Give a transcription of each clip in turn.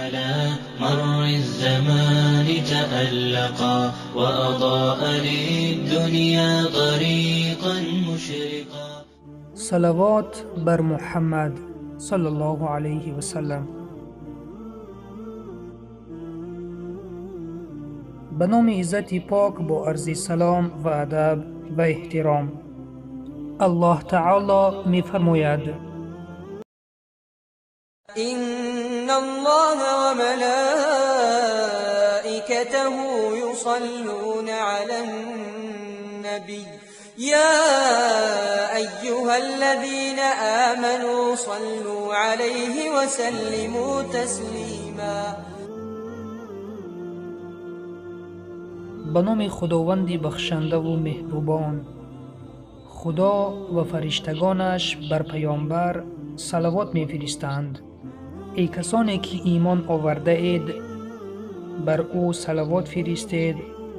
على مر الزمان تألقا وأضاء للدنيا طريقا مشرقا. صلوات بر محمد صلی الله علیه و سلم. به نام عزت پاک با عرض سلام و ادب و احترام. الله تعالی می فرماید: إن الله وملائكته يصلون على النبي يا أيها الذين آمنوا صلوا عليه وسلموا تسليما. به نام خداوند بخشنده و مهربان. خدا و فرشتگانش بر پیامبر صلوات می فرستند. ای کسانی که ایمان آورده اید، بر او صلوات فرستید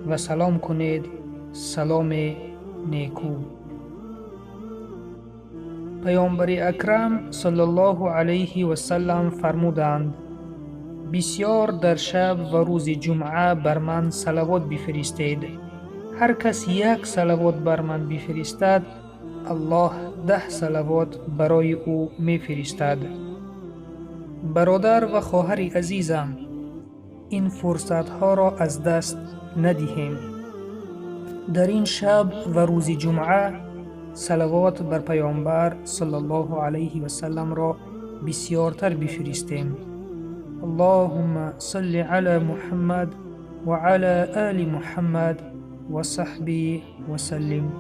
و سلام کنید سلام نیکو. پیامبر اکرم صلی الله علیه و سلم فرمودند: بسیار در شب و روز جمعه بر من صلوات بفرستید. هر کس یک صلوات بر من بفرستد، الله 10 صلوات برای او می فرستد. برادر و خواهر عزیزم، این فرصت ها را از دست ندهیم. در این شب و روز جمعه صلوات بر پیامبر صلی الله علیه و سلم را بسیارتر بفرستیم. اللهم صل علی محمد و علی آل محمد و صحبه و سلم.